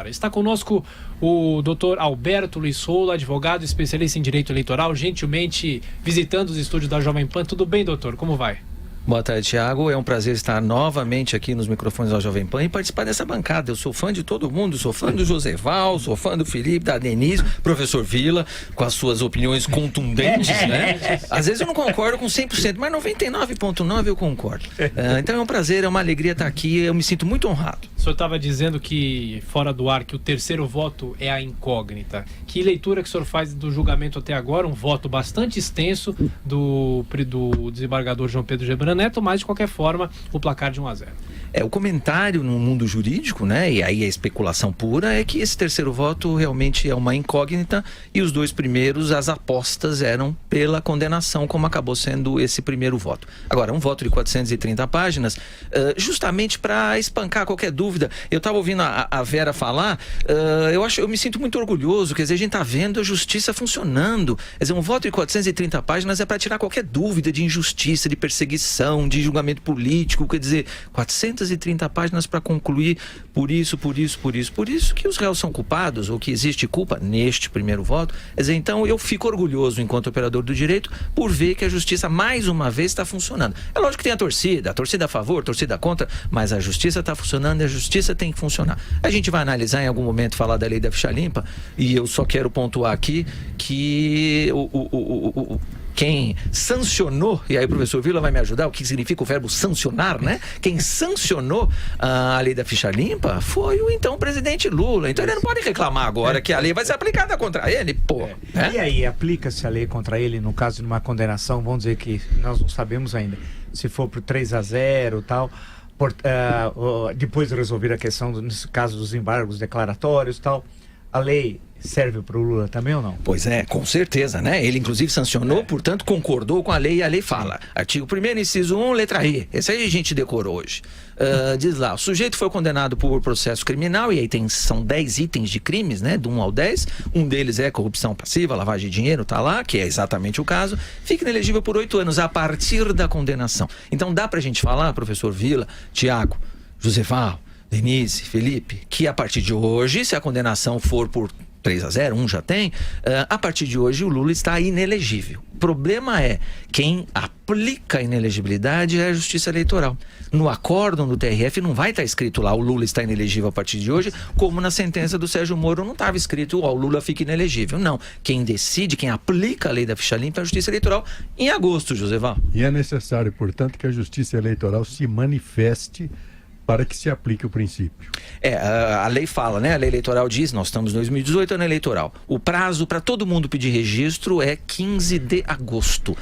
agora. Está conosco o doutor Alberto Luiz Soulo, advogado especialista em direito eleitoral, gentilmente visitando os estúdios da Jovem Pan. Tudo bem, doutor? Como vai? Boa tarde, Thiago. É um prazer estar novamente aqui nos microfones da Jovem Pan e participar dessa bancada. Eu sou fã de todo mundo, sou fã do Joseval, sou fã do Felipe, da Denise, professor Vila, com as suas opiniões contundentes, né? Às vezes eu não concordo com 100%, mas 99,9% eu concordo. Então é um prazer, é uma alegria estar aqui, eu me sinto muito honrado. O senhor estava dizendo que, fora do ar, que o terceiro voto é a incógnita. Que leitura que o senhor faz do julgamento até agora? Um voto bastante extenso do desembargador João Pedro Gebran Neto, mas de qualquer forma o placar de 1-0. O comentário no mundo jurídico, né, e aí a especulação pura, é que esse terceiro voto realmente é uma incógnita e os dois primeiros, as apostas eram pela condenação, como acabou sendo esse primeiro voto. Agora, um voto de 430 páginas, justamente para espancar qualquer dúvida. Eu estava ouvindo a Vera falar, eu me sinto muito orgulhoso, quer dizer, a gente está vendo a justiça funcionando. Quer dizer, um voto de 430 páginas é para tirar qualquer dúvida de injustiça, de perseguição, de julgamento político, quer dizer, 430 páginas para concluir por isso que os réus são culpados ou que existe culpa neste primeiro voto. Quer dizer, então eu fico orgulhoso enquanto operador do direito por ver que a justiça mais uma vez está funcionando. É lógico que tem a torcida a favor, a torcida contra, mas a justiça está funcionando e a justiça tem que funcionar. A gente vai analisar em algum momento, falar da lei da ficha limpa, e eu só quero pontuar aqui que quem sancionou, e aí o professor Vila vai me ajudar, o que significa o verbo sancionar, né? Quem sancionou a lei da ficha limpa foi o então presidente Lula. Então ele não pode reclamar agora que a lei vai ser aplicada contra ele, pô. Né? E aí, aplica-se a lei contra ele no caso de uma condenação, vamos dizer que nós não sabemos ainda, se for por 3-0 e tal, depois de resolver a questão, nesse caso dos embargos declaratórios e tal, a lei serve para o Lula também ou não? Pois é, com certeza, né? Ele inclusive sancionou, portanto concordou com a lei, e a lei fala, artigo 1º, inciso 1, letra I. Esse aí a gente decorou hoje. Diz lá, o sujeito foi condenado por processo criminal, e aí são 10 itens de crimes, né? Do 1 ao 10. Um deles é corrupção passiva, lavagem de dinheiro, tá lá, que é exatamente o caso. Fica inelegível por 8 anos a partir da condenação. Então dá pra gente falar, professor Vila, Tiago, Joseval, Denise, Felipe, que a partir de hoje, se a condenação for por 3-0, um já tem, a partir de hoje o Lula está inelegível. O problema é, quem aplica a inelegibilidade é a Justiça Eleitoral. No acórdão do TRF não vai estar escrito lá, o Lula está inelegível a partir de hoje, como na sentença do Sérgio Moro não estava escrito, o Lula fica inelegível. Não, quem decide, quem aplica a lei da ficha limpa é a Justiça Eleitoral em agosto, Joseval. E é necessário, portanto, que a Justiça Eleitoral se manifeste para que se aplique o princípio. A lei fala, né? A lei eleitoral diz, nós estamos em 2018, ano eleitoral. O prazo para todo mundo pedir registro é 15 de agosto.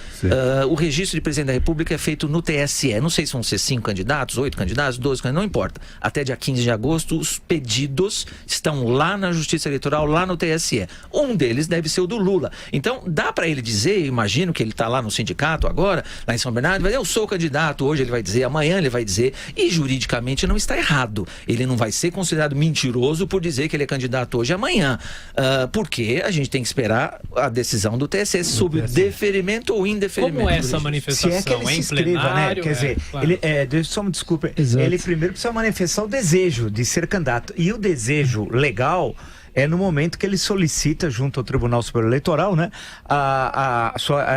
O registro de presidente da República é feito no TSE. Não sei se vão ser 5 candidatos, 8 candidatos, 12 candidatos, não importa. Até dia 15 de agosto, os pedidos estão lá na Justiça Eleitoral, lá no TSE. Um deles deve ser o do Lula. Então, dá para ele dizer, imagino que ele está lá no sindicato agora, lá em São Bernardo, vai dizer, eu sou candidato, hoje ele vai dizer, amanhã ele vai dizer, e juridicamente não está errado. Ele não vai ser considerado mentiroso por dizer que ele é candidato hoje e amanhã. Porque a gente tem que esperar a decisão do TSE sobre o deferimento ou indeferimento. Como é essa manifestação? Se é que ele se inscreva, né? Quer dizer, claro. só me desculpe, ele primeiro precisa manifestar o desejo de ser candidato. E o desejo legal é no momento que ele solicita junto ao Tribunal Superior Eleitoral, né,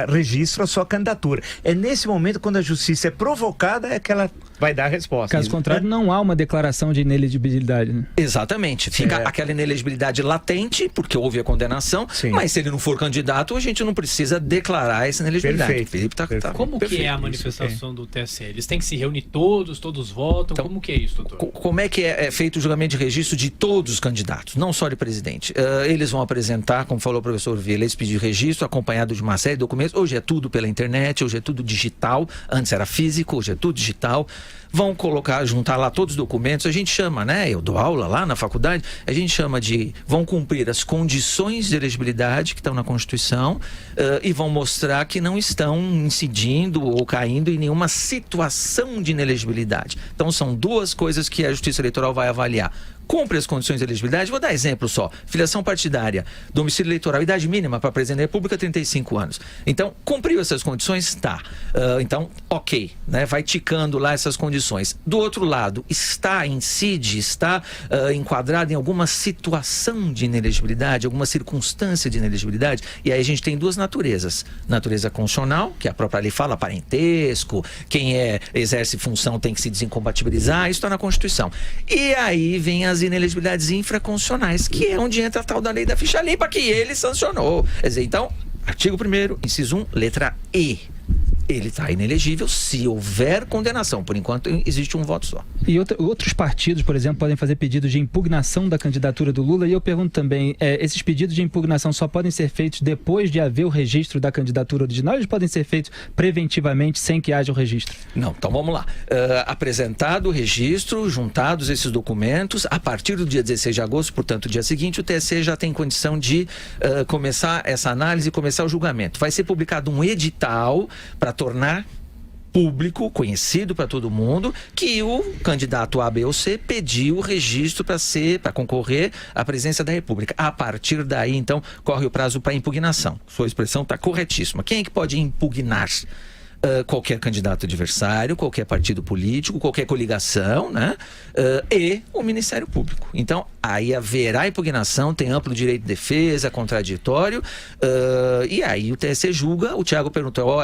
registra a sua candidatura. É nesse momento, quando a justiça é provocada, é que ela vai dar a resposta. Caso contrário, não há uma declaração de inelegibilidade, né? Exatamente. Fica aquela inelegibilidade latente, porque houve a condenação, mas se ele não for candidato, a gente não precisa declarar essa inelegibilidade. Perfeito. Felipe tá Como perfeito. que é a manifestação do TSE? Eles têm que se reunir todos votam? Então, como que é isso, doutor? Como é que é feito o julgamento de registro de todos os candidatos, não só de presidente? Eles vão apresentar, como falou o professor Vila, esse pedido de registro acompanhado de uma série de documentos. Hoje é tudo pela internet, hoje é tudo digital, antes era físico, hoje é tudo digital. Vão juntar lá todos os documentos, a gente chama, né? Eu dou aula lá na faculdade, a gente chama vão cumprir as condições de elegibilidade que estão na Constituição e vão mostrar que não estão incidindo ou caindo em nenhuma situação de inelegibilidade. Então são duas coisas que a Justiça Eleitoral vai avaliar: cumpre as condições de elegibilidade. Vou dar exemplo só. Filiação partidária, domicílio eleitoral, idade mínima para presidente da República, 35 anos. Então, cumpriu essas condições? Tá. Então, ok, né? Vai ticando lá essas condições. Do outro lado, incide, está enquadrado em alguma situação de inelegibilidade, alguma circunstância de inelegibilidade, e aí a gente tem duas naturezas. Natureza constitucional, que a própria lei fala, parentesco, quem exerce função tem que se desincompatibilizar, isso está na Constituição. E aí vem as inelegibilidades infraconstitucionais, que é onde entra a tal da lei da ficha limpa, que ele sancionou. Quer dizer, então, artigo 1º, inciso 1, letra E. Ele está inelegível se houver condenação. Por enquanto, existe um voto só. E outros partidos, por exemplo, podem fazer pedidos de impugnação da candidatura do Lula. E eu pergunto também, esses pedidos de impugnação só podem ser feitos depois de haver o registro da candidatura original, ou eles podem ser feitos preventivamente sem que haja o registro? Não, então vamos lá. Apresentado o registro, juntados esses documentos, a partir do dia 16 de agosto, portanto, o dia seguinte, o TSE já tem condição de começar essa análise e começar o julgamento. Vai ser publicado um edital para tornar público, conhecido para todo mundo, que o candidato A, B ou C pediu o registro para concorrer à presidência da República. A partir daí, então, corre o prazo para impugnação. Sua expressão está corretíssima. Quem é que pode impugnar? Qualquer candidato adversário, qualquer partido político, qualquer coligação, né? E o Ministério Público. Então, aí haverá impugnação, tem amplo direito de defesa, contraditório, e aí o TSE julga. O Thiago perguntou,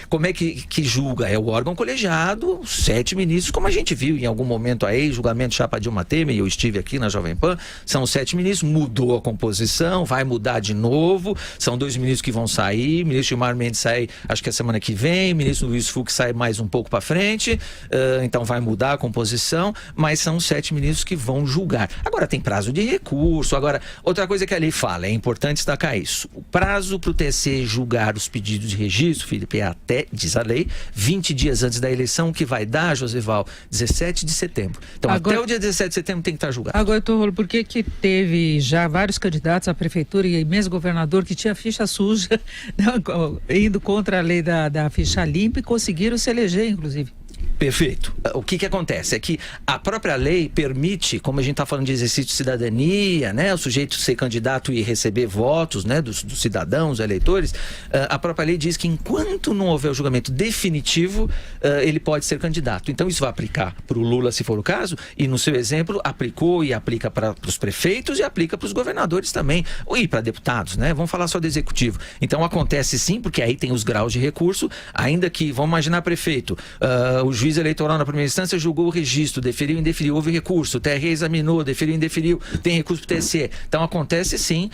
como é que julga? É o órgão colegiado, 7 ministros, como a gente viu em algum momento aí, julgamento chapa Dilma Temer, eu estive aqui na Jovem Pan, são 7 ministros, mudou a composição, vai mudar de novo, são 2 ministros que vão sair, o ministro Gilmar Mendes sai, acho que a semana que vem, o ministro Luiz Fux sai mais um pouco para frente, então vai mudar a composição, mas são 7 ministros que vão julgar. Agora tem prazo de recurso. Agora, outra coisa que a lei fala, é importante destacar isso, o prazo para o TSE julgar os pedidos de registro, Felipe, é até, diz a lei, 20 dias antes da eleição, que vai dar, Josival, 17 de setembro. Então agora, até o dia 17 de setembro tem que estar julgado. Agora, Torrolo, por que teve já vários candidatos à prefeitura e mesmo governador que tinha ficha suja, indo contra a lei da ficha limpa e conseguiram se eleger, inclusive? Perfeito. O que acontece é que a própria lei permite, como a gente está falando de exercício de cidadania, né, o sujeito ser candidato e receber votos, né, dos cidadãos, eleitores, a própria lei diz que enquanto não houver o julgamento definitivo, ele pode ser candidato. Então isso vai aplicar para o Lula, se for o caso, e no seu exemplo aplicou e aplica para os prefeitos e aplica para os governadores também, e para deputados, né? Vamos falar só do executivo. Então acontece sim, porque aí tem os graus de recurso, ainda que, vamos imaginar prefeito, o juiz eleitoral na primeira instância julgou o registro, deferiu, indeferiu, houve recurso, o TRE examinou, deferiu, indeferiu, tem recurso para o TSE. Então acontece sim,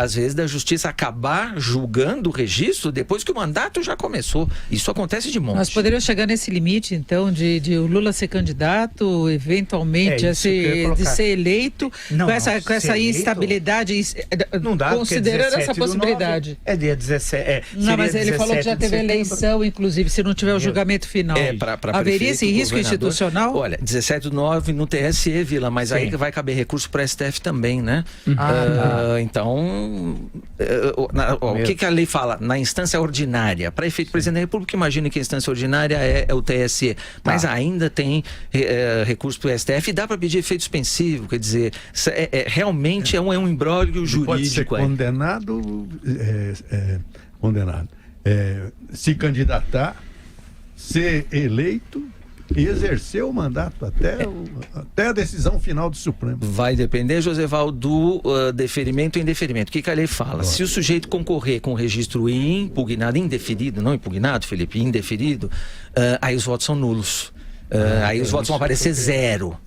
às vezes, da justiça acabar julgando o registro depois que o mandato já começou. Isso acontece de monte. Nós poderíamos chegar nesse limite, então, de o Lula ser candidato, eventualmente, de ser eleito, não, com essa instabilidade, não dá, considerando essa possibilidade. É dia 17. Não, mas ele falou que já teve eleição, inclusive, se não tiver o julgamento final. Haveria esse risco institucional? Olha, 17/9 no TSE, Vila, mas sim, aí vai caber recurso para STF também, né? Então, o que a lei fala? Na instância ordinária, para efeito presidente da República, imagine que a instância ordinária é o TSE, mas ainda tem recurso para o STF e dá para pedir efeito suspensivo, quer dizer, realmente é um imbróglio jurídico. Pode ser condenado, se candidatar, ser eleito e exercer o mandato até a decisão final do Supremo. Vai depender, Joseval, do deferimento e indeferimento. O que a lei fala? Se o sujeito concorrer com o registro impugnado, indeferido, não impugnado, Felipe, indeferido, aí os votos são nulos. Aí os votos vão aparecer zero.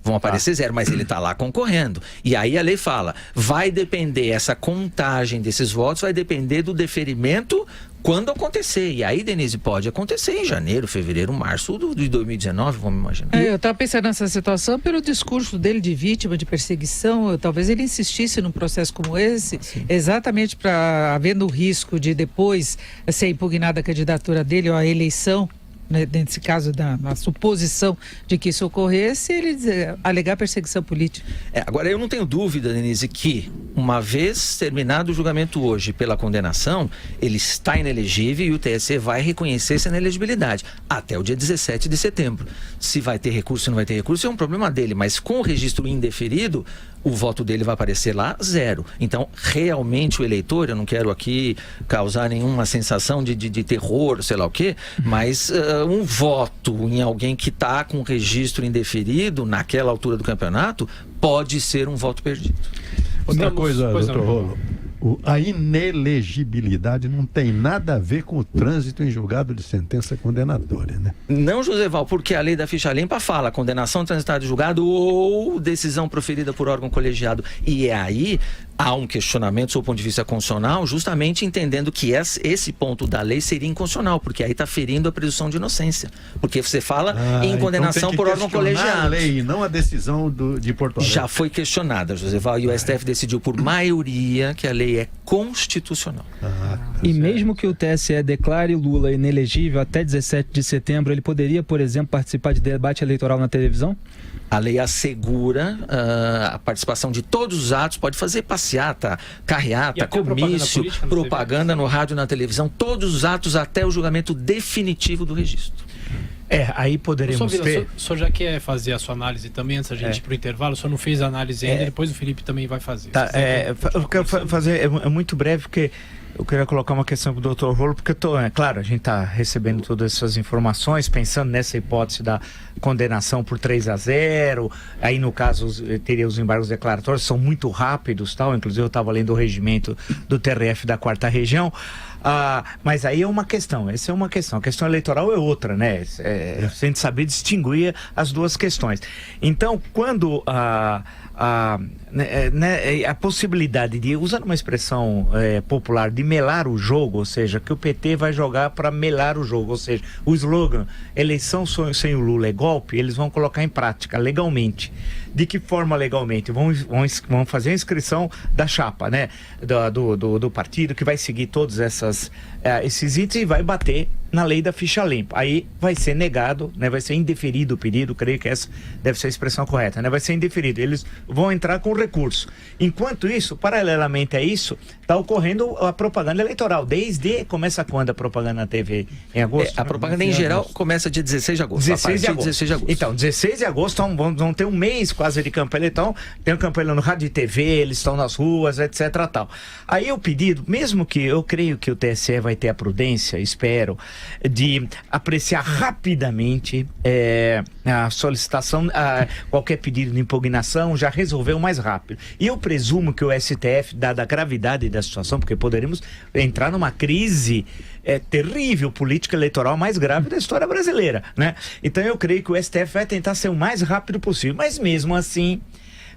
Mas ele está lá concorrendo. E aí a lei fala, vai depender, essa contagem desses votos vai depender do deferimento quando acontecer. E aí, Denise, pode acontecer em janeiro, fevereiro, março de 2019, vamos imaginar. Eu estava pensando nessa situação pelo discurso dele de vítima, de perseguição. Talvez ele insistisse num processo como esse, exatamente para, havendo o risco de depois ser impugnada a candidatura dele ou a eleição, né, nesse caso, na suposição de que isso ocorresse, ele alegar perseguição política. Agora, eu não tenho dúvida, Denise, que Uma vez terminado o julgamento hoje pela condenação, ele está inelegível e o TSE vai reconhecer essa inelegibilidade até o dia 17 de setembro. Se vai ter recurso ou não vai ter recurso é um problema dele, mas com o registro indeferido, o voto dele vai aparecer lá 0. Então, realmente o eleitor, eu não quero aqui causar nenhuma sensação de terror, sei lá o quê, mas um voto em alguém que está com registro indeferido naquela altura do campeonato pode ser um voto perdido. Outra coisa, doutor Rolo, a inelegibilidade não tem nada a ver com o trânsito em julgado de sentença condenatória, né? Não, Joseval, porque a lei da ficha limpa fala condenação transitada em julgado ou decisão proferida por órgão colegiado. E aí há um questionamento, sob o ponto de vista constitucional, justamente entendendo que esse ponto da lei seria inconstitucional, porque aí está ferindo a presunção de inocência. Porque você fala em condenação então por órgão colegiado. a lei, não a decisão de Porto Alegre. Já foi questionada, Joseval, e o STF decidiu por maioria que a lei é constitucional. E mesmo que o TSE declare Lula inelegível até 17 de setembro, ele poderia, por exemplo, participar de debate eleitoral na televisão? A lei assegura a participação de todos os atos, pode fazer passeata, carreata, comício, propaganda no rádio e na televisão, todos os atos até o julgamento definitivo do registro. Aí poderemos ter... O senhor já quer fazer a sua análise também, antes da gente ir para o intervalo? O senhor não fez a análise ainda, depois o Felipe também vai fazer. Eu quero fazer, é muito breve, porque eu queria colocar uma questão para o Dr. Rolo, porque claro, a gente está recebendo todas essas informações, pensando nessa hipótese da condenação por 3-0, aí no caso teria os embargos declaratórios, são muito rápidos, tal. Inclusive eu estava lendo o regimento do TRF da 4ª Região, mas aí é uma questão, essa é uma questão, a questão eleitoral é outra, né? A gente saber distinguir as duas questões. Então, quando a possibilidade de, usando uma expressão popular, de melar o jogo, ou seja, que o PT vai jogar para melar o jogo, ou seja, o slogan eleição sem o Lula é golpe, eles vão colocar em prática legalmente. De que forma legalmente? Vão fazer a inscrição da chapa, né? Do partido, que vai seguir todos esses itens e vai bater na lei da ficha limpa. Aí vai ser negado, né? Vai ser indeferido o pedido, creio que essa deve ser a expressão correta, né? Vai ser indeferido. Eles vão entrar com recurso. Enquanto isso, paralelamente a isso, está ocorrendo a propaganda eleitoral. Começa quando a propaganda na TV? Em agosto? A propaganda em geral começa dia 16 de agosto. 16 de agosto. Então, 16 de agosto vão ter um mês quase de campanha eleitoral. Tem uma campanha no rádio e TV, eles estão nas ruas, etc. tal. Aí o pedido, mesmo que eu creio que o TSE vai ter a prudência, espero, de apreciar rapidamente a solicitação, qualquer pedido de impugnação, já resolveu mais rápido. E eu presumo que o STF, dada a gravidade da situação, porque poderíamos entrar numa crise terrível política eleitoral mais grave da história brasileira, né? Então eu creio que o STF vai tentar ser o mais rápido possível, mas mesmo assim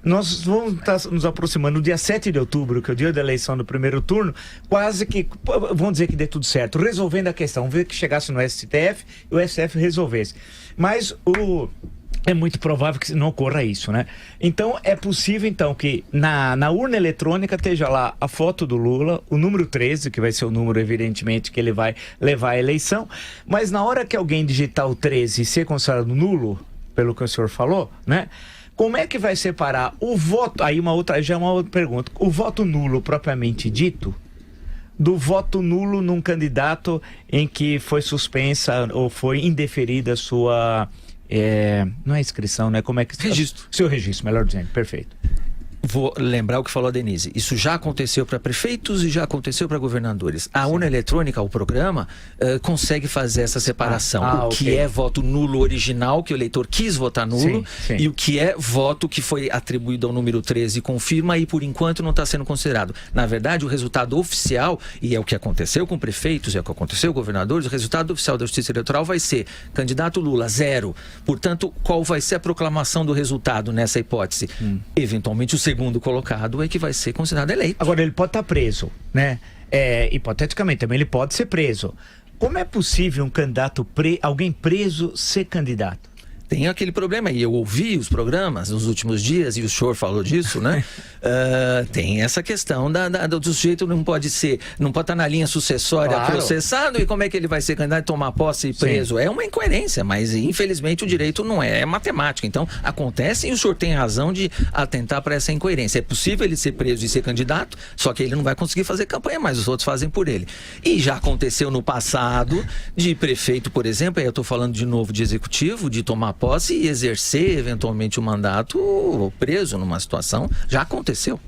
nós vamos estar nos aproximando do dia 7 de outubro, que é o dia da eleição do primeiro turno, quase que, vamos dizer que dê tudo certo, resolvendo a questão, vamos ver que chegasse no STF e o STF resolvesse. Mas é muito provável que não ocorra isso, né? Então, é possível, então, que na urna eletrônica esteja lá a foto do Lula, o número 13, que vai ser o número, evidentemente, que ele vai levar à eleição, mas na hora que alguém digitar o 13 e ser considerado nulo, pelo que o senhor falou, né? Como é que vai separar o voto, aí uma outra pergunta, o voto nulo propriamente dito, do voto nulo num candidato em que foi suspensa ou foi indeferida a sua... não é inscrição, né? Como é que... Registro. Seu registro, melhor dizendo, perfeito. Vou lembrar o que falou a Denise. Isso já aconteceu para prefeitos e já aconteceu para governadores. A urna eletrônica, o programa, consegue fazer essa separação. O que é voto nulo original, que o eleitor quis votar nulo, sim. E o que é voto que foi atribuído ao número 13 confirma e por enquanto não está sendo considerado. Na verdade, o resultado oficial, e é o que aconteceu com prefeitos, é o que aconteceu com governadores, o resultado oficial da Justiça Eleitoral vai ser candidato Lula, 0. Portanto, qual vai ser a proclamação do resultado nessa hipótese? Eventualmente, o segundo colocado é que vai ser considerado eleito. Agora, ele pode estar preso, né? Hipoteticamente, também ele pode ser preso. Como é possível um candidato, alguém preso, ser candidato? tem aquele problema. E eu ouvi os programas nos últimos dias, e o senhor falou disso, né? Tem essa questão do sujeito não pode estar na linha sucessória processado, e como é que ele vai ser candidato e tomar posse e preso? É uma incoerência, mas infelizmente o direito não é matemática. Então, acontece, e o senhor tem razão de atentar para essa incoerência. É possível ele ser preso e ser candidato, só que ele não vai conseguir fazer campanha, mas os outros fazem por ele. E já aconteceu no passado de prefeito, por exemplo, aí eu estou falando de novo de executivo, de tomar posse e exercer eventualmente o mandato preso numa situação, já aconteceu.